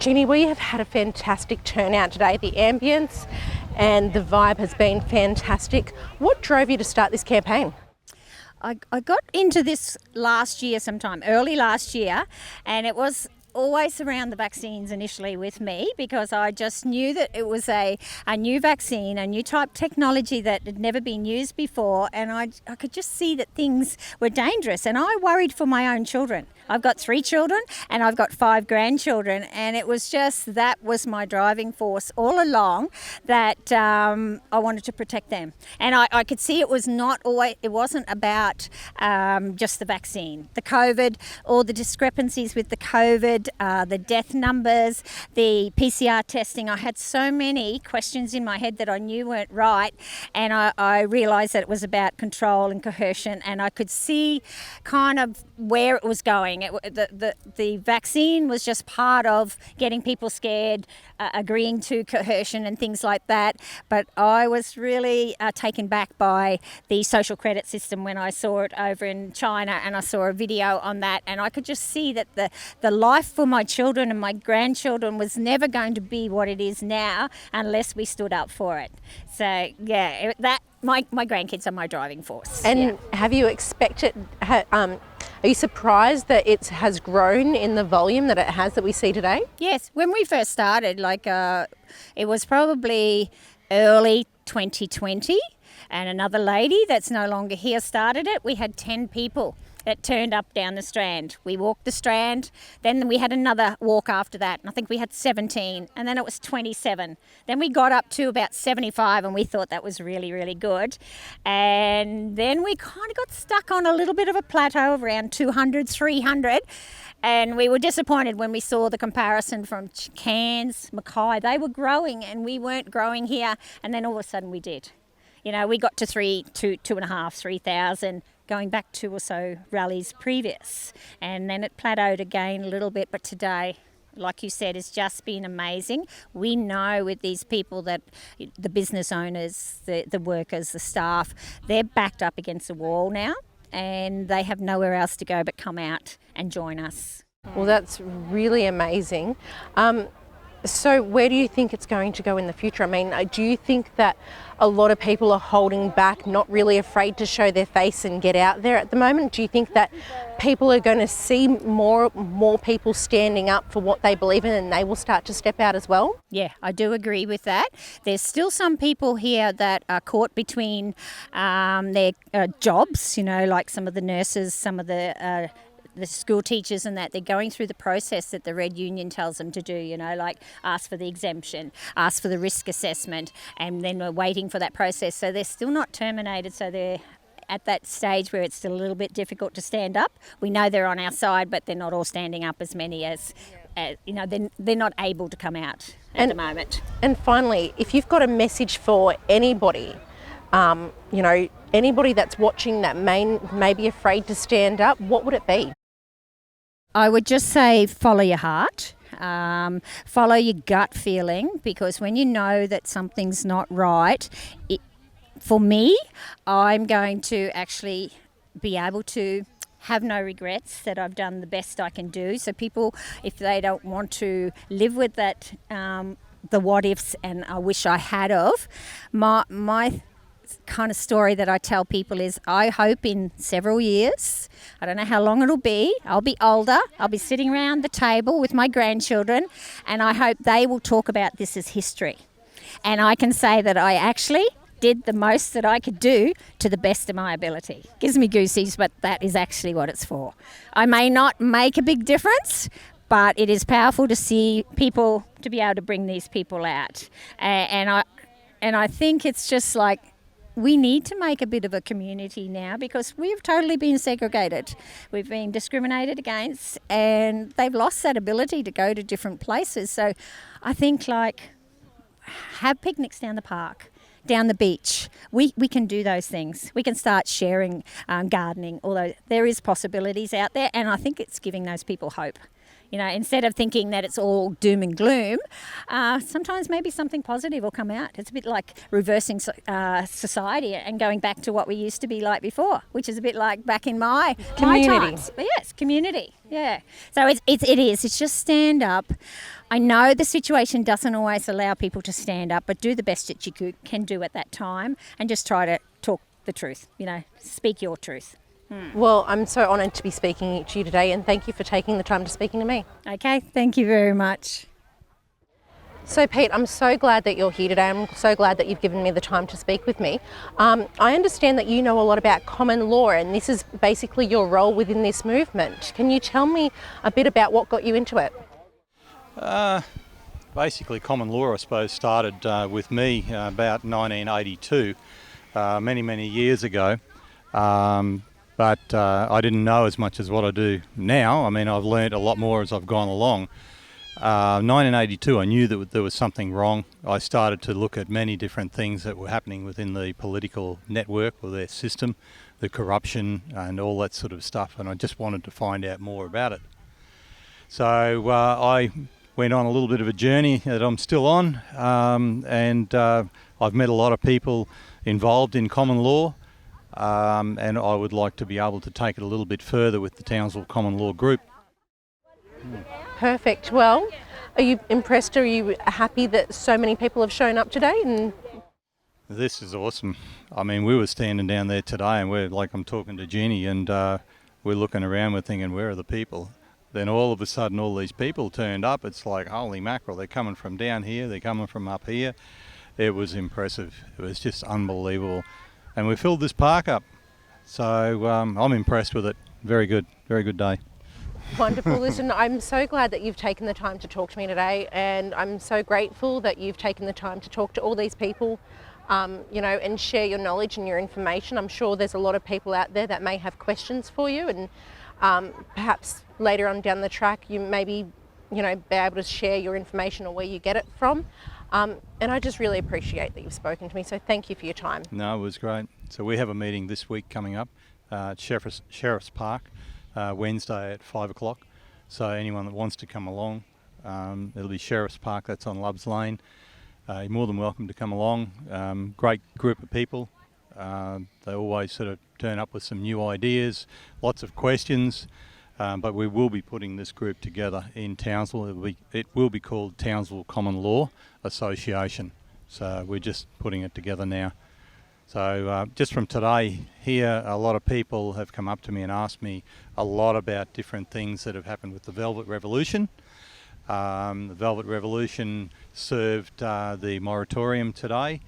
Jeanie, we have had a fantastic turnout today. The ambience and the vibe has been fantastic. What drove you to start this campaign? I got into this last year sometime, early last year, and it was always around the vaccines initially with me, because I just knew that it was a new vaccine, a new type technology that had never been used before, and I could just see that things were dangerous, and I worried for my own children. I've got 3 children and I've got 5 grandchildren, and it was just, that was my driving force all along, that I wanted to protect them. And I could see it was not always, it wasn't about just the vaccine. The COVID, all the discrepancies with the COVID, the death numbers, the PCR testing. I had so many questions in my head that I knew weren't right, and I realised that it was about control and coercion, and I could see kind of where it was going. The vaccine was just part of getting people scared, agreeing to coercion and things like that, but I was really taken back by the social credit system when I saw it over in China, and I saw a video on that, and I could just see that the life for my children and my grandchildren was never going to be what it is now unless we stood up for it. So yeah, that my grandkids are my driving force. And have you expected, are you surprised that it has grown in the volume that it has, that we see today? Yes, when we first started, it was probably early 2020, and another lady that's no longer here started it. We had 10 people that turned up down the Strand. We walked the Strand, then we had another walk after that, and I think we had 17, and then it was 27. Then we got up to about 75, and we thought that was really, really good. And then we kind of got stuck on a little bit of a plateau of around 200, 300, and we were disappointed when we saw the comparison from Cairns, Mackay. They were growing, and we weren't growing here, and then all of a sudden we did. You know, we got to 2.5, 3,000, going back 2 or so rallies previous. And then it plateaued again a little bit. But today, like you said, has just been amazing. We know with these people that the business owners, the workers, the staff, they're backed up against the wall now, and they have nowhere else to go but come out and join us. Well, that's really amazing. So where do you think it's going to go in the future? I mean, do you think that a lot of people are holding back, not really afraid to show their face and get out there at the moment? Do you think that people are going to see more people standing up for what they believe in, and they will start to step out as well? Yeah, I do agree with that. There's still some people here that are caught between their jobs, you know, like some of the nurses, some of the school teachers, and that they're going through the process that the Red Union tells them to do, you know, like ask for the exemption, ask for the risk assessment, and then we're waiting for that process. So they're still not terminated, so they're at that stage where it's still a little bit difficult to stand up. We know they're on our side, but they're not all standing up as many as you know, they're not able to come out at the moment. And finally, if you've got a message for anybody, you know, anybody that's watching that may be afraid to stand up, what would it be? I would just say follow your heart, follow your gut feeling, because when you know that something's not right, for me, I'm going to actually be able to have no regrets, that I've done the best I can do. So people, if they don't want to live with that, the what ifs and I wish I had of, my kind of story that I tell people is, I hope in several years, I don't know how long it'll be, I'll be older, I'll be sitting around the table with my grandchildren, and I hope they will talk about this as history. And I can say that I actually did the most that I could do to the best of my ability. Gives me goosies, but that is actually what it's for. I may not make a big difference, but it is powerful to see people, to be able to bring these people out. And I think it's just like, we need to make a bit of a community now, because we've totally been segregated. We've been discriminated against, and they've lost that ability to go to different places. So I think, like, have picnics down the park, down the beach. We can do those things. We can start sharing gardening, although there is possibilities out there, and I think it's giving those people hope. instead of thinking that it's all doom and gloom, sometimes maybe something positive will come out. It's a bit like reversing society and going back to what we used to be like before, which is a bit like back in my times. Yes, community. Yeah. So it is. It's just stand up. I know the situation doesn't always allow people to stand up, but do the best that you can do at that time and just try to talk the truth, speak your truth. Well, I'm so honoured to be speaking to you today, and thank you for taking the time to speaking to me. Okay, thank you very much. So Pete, I'm so glad that you're here today. I'm so glad that you've given me the time to speak with me. I understand that you know a lot about common law, and this is basically your role within this movement. Can you tell me a bit about what got you into it? Basically, common law, I suppose, started with me about 1982, many years ago. But I didn't know as much as what I do now. I mean, I've learned a lot more as I've gone along. 1982, I knew that there was something wrong. I started to look at many different things that were happening within the political network or their system, the corruption and all that sort of stuff, and I just wanted to find out more about it. So I went on a little bit of a journey that I'm still on, and I've met a lot of people involved in common law, and I would like to be able to take it a little bit further with the Townsville Common Law Group. Perfect. Well, are you impressed? Are you happy that so many people have shown up today? This is awesome. I mean, we were standing down there today and I'm talking to Jeanie, and we're looking around, we're thinking, where are the people? Then all of a sudden all these people turned up. It's like, holy mackerel, they're coming from down here, they're coming from up here. It was impressive. It was just unbelievable. And we filled this park up. So I'm impressed with it. Very good day. Wonderful. Listen, I'm so glad that you've taken the time to talk to me today, and I'm so grateful that you've taken the time to talk to all these people, and share your knowledge and your information. I'm sure there's a lot of people out there that may have questions for you, and perhaps later on down the track you maybe, be able to share your information or where you get it from. And I just really appreciate that you've spoken to me, so thank you for your time. No, it was great. So we have a meeting this week coming up at Sheriff's Park, Wednesday at 5 o'clock. So anyone that wants to come along, it'll be Sheriff's Park, that's on Loves Lane. You're more than welcome to come along. Great group of people. They always sort of turn up with some new ideas, lots of questions. But we will be putting this group together in Townsville. It will be called Townsville Common Law Association. So we're just putting it together now. So just from today here, a lot of people have come up to me and asked me a lot about different things that have happened with the Velvet Revolution. The Velvet Revolution served the moratorium today.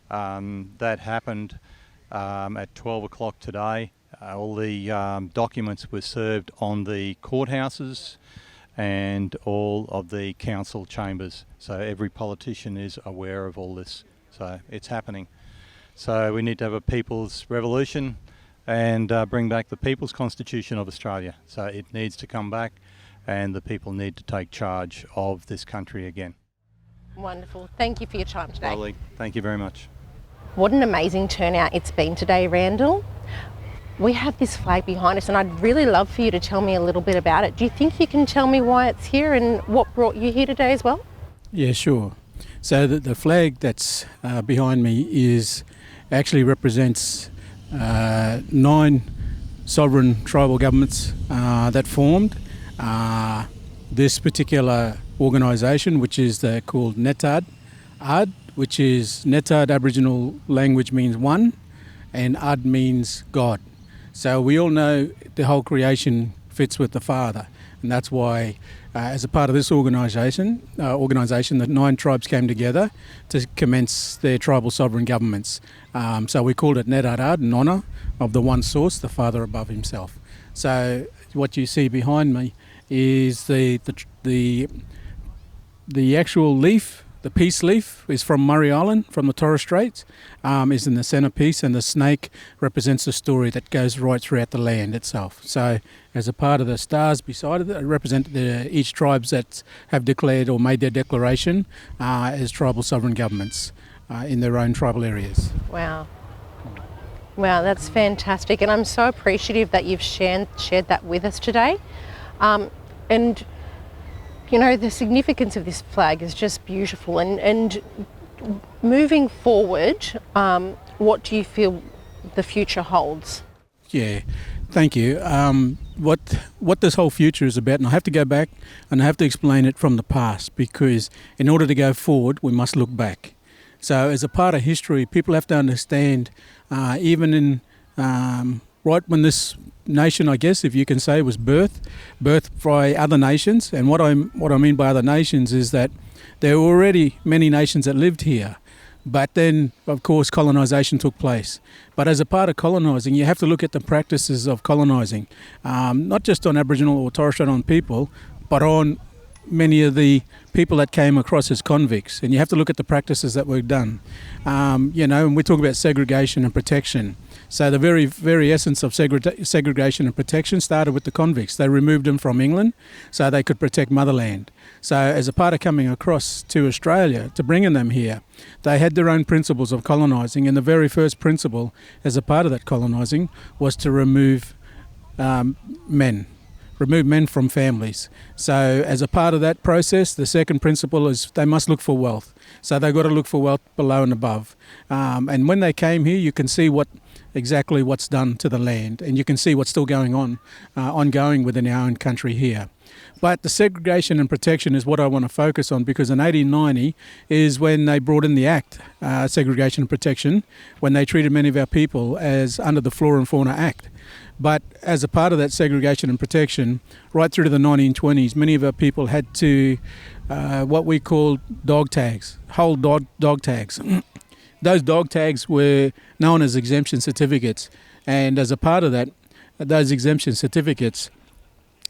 That happened at 12 o'clock today. All the documents were served on the courthouses and all of the council chambers. So every politician is aware of all this. So it's happening. So we need to have a people's revolution and bring back the People's Constitution of Australia. So it needs to come back, and the people need to take charge of this country again. Wonderful. Thank you for your time today. Lovely. Thank you very much. What an amazing turnout it's been today, Randall. We have this flag behind us, and I'd really love for you to tell me a little bit about it. Do you think you can tell me why it's here and what brought you here today as well? Yeah, sure. So the flag that's behind me actually represents 9 sovereign tribal governments that formed this particular organisation, which is called NETAD. AD, which is NETAD Aboriginal language means one, and AD means God. So we all know the whole creation fits with the Father, and that's why as a part of this organisation, the 9 tribes came together to commence their tribal sovereign governments. So we called it NETAD in honour of the one source, the Father above himself. So what you see behind me is the actual leaf. The peace leaf is from Murray Island, from the Torres Straits, is in the centrepiece, and the snake represents the story that goes right throughout the land itself. So as a part of the stars beside it, represent each tribes that have declared or made their declaration as tribal sovereign governments in their own tribal areas. Wow. Wow, that's fantastic, and I'm so appreciative that you've shared that with us today. And you know, the significance of this flag is just beautiful. And moving forward, what do you feel the future holds? Yeah, thank you. What this whole future is about, and I have to go back and I have to explain it from the past, because in order to go forward, we must look back. So as a part of history, people have to understand, even in right when this nation, I guess, if you can say, was birthed by other nations. And what I mean by other nations is that there were already many nations that lived here. But then, of course, colonisation took place. But as a part of colonising, you have to look at the practices of colonising, not just on Aboriginal or Torres Strait Islander people, but on many of the people that came across as convicts. And you have to look at the practices that were done. You know, and we talk about segregation and protection. So the very, very essence of segregation and protection started with the convicts. They removed them from England so they could protect motherland. So as a part of coming across to Australia, to bringing them here, they had their own principles of colonising, and the very first principle as a part of that colonising was to remove men from families. So as a part of that process, the second principle is they must look for wealth. So they've got to look for wealth below and above. And when they came here, you can see exactly what's done to the land, and you can see what's still going on, ongoing within our own country here. But the segregation and protection is what I want to focus on, because in 1890 is when they brought in the Act, Segregation and Protection, when they treated many of our people as under the Flora and Fauna Act. But as a part of that segregation and protection, right through to the 1920s, many of our people had to what we call dog tags, whole dog tags. Those dog tags were known as exemption certificates, and as a part of that, those exemption certificates,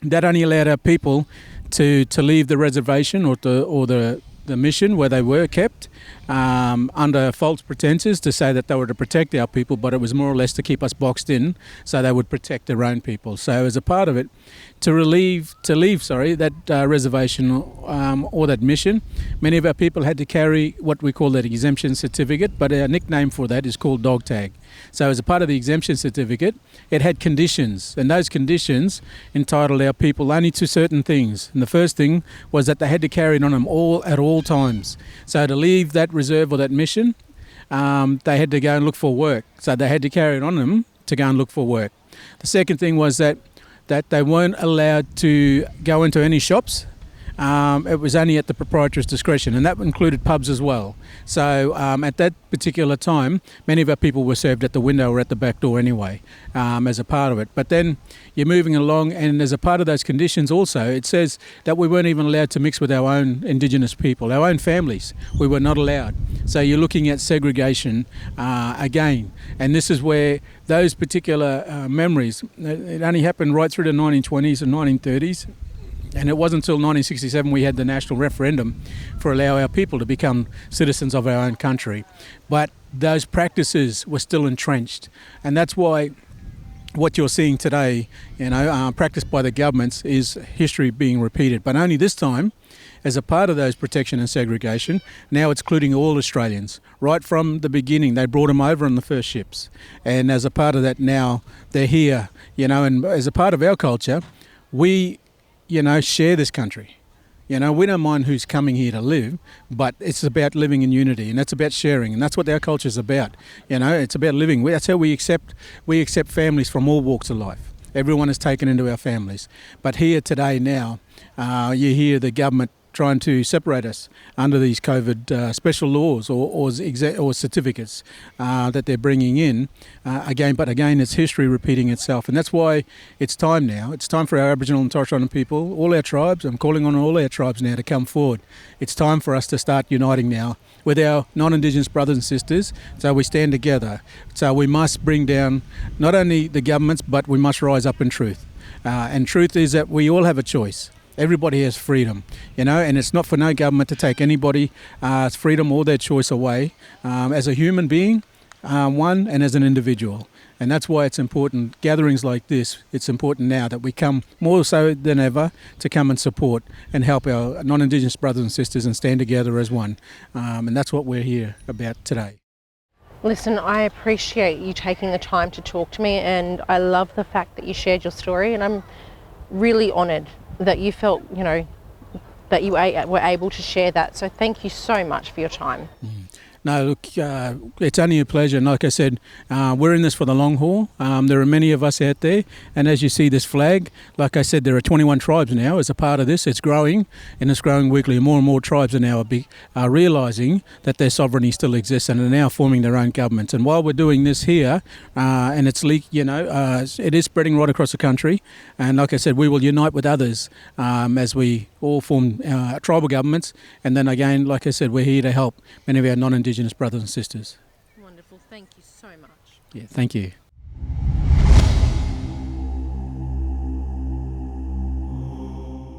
that only allowed our people to leave the reservation or the mission where they were kept under false pretenses to say that they were to protect our people, but it was more or less to keep us boxed in so they would protect their own people. So as a part of it, to leave that reservation or that mission, many of our people had to carry what we call that exemption certificate, but our nickname for that is called dog tag. So as a part of the exemption certificate, it had conditions, and those conditions entitled our people only to certain things. And the first thing was that they had to carry it on them at all times. So to leave that reserve or that mission, they had to go and look for work. So they had to carry it on them to go and look for work. The second thing was that they weren't allowed to go into any shops. It was only at the proprietor's discretion, and that included pubs as well. So at that particular time, many of our people were served at the window or at the back door anyway, as a part of it. But then you're moving along, and as a part of those conditions also, it says that we weren't even allowed to mix with our own Indigenous people, our own families. We were not allowed. So you're looking at segregation again, and this is where those particular memories, it only happened right through the 1920s and 1930s. And it wasn't until 1967 we had the national referendum for allow our people to become citizens of our own country. But those practices were still entrenched. And that's why what you're seeing today, practiced by the governments, is history being repeated. But only this time, as a part of those protection and segregation, now it's including all Australians. Right from the beginning, they brought them over on the first ships. And as a part of that now, they're here, and as a part of our culture, we share this country. We don't mind who's coming here to live, but it's about living in unity, and that's about sharing, and that's what our culture is about. It's about living. That's how we accept families from all walks of life. Everyone is taken into our families. But here today now, you hear the government trying to separate us under these COVID special laws or certificates that they're bringing in. But again, it's history repeating itself. And that's why it's time now. It's time for our Aboriginal and Torres Strait Islander people, all our tribes. I'm calling on all our tribes now to come forward. It's time for us to start uniting now with our non-Indigenous brothers and sisters, so we stand together. So we must bring down not only the governments, but we must rise up in truth. And truth is that we all have a choice. Everybody has freedom, and it's not for no government to take anybody's freedom or their choice away as a human being, one, and as an individual. And that's why it's important, gatherings like this, it's important now that we come more so than ever to come and support and help our non-Indigenous brothers and sisters and stand together as one. And that's what we're here about today. Listen, I appreciate you taking the time to talk to me, and I love the fact that you shared your story, and I'm really honoured that you felt, that you were able to share that. So thank you so much for your time. No, look, it's only a pleasure. And like I said, we're in this for the long haul. There are many of us out there. And as you see this flag, like I said, there are 21 tribes now as a part of this. It's growing, and it's growing weekly. More and more tribes are now realising that their sovereignty still exists and are now forming their own governments. And while we're doing this here, and it's it is spreading right across the country. And like I said, we will unite with others as we all form tribal governments. And then again, like I said, we're here to help many of our non-Indigenous brothers and sisters. Wonderful. Thank you so much. Yeah, thank you.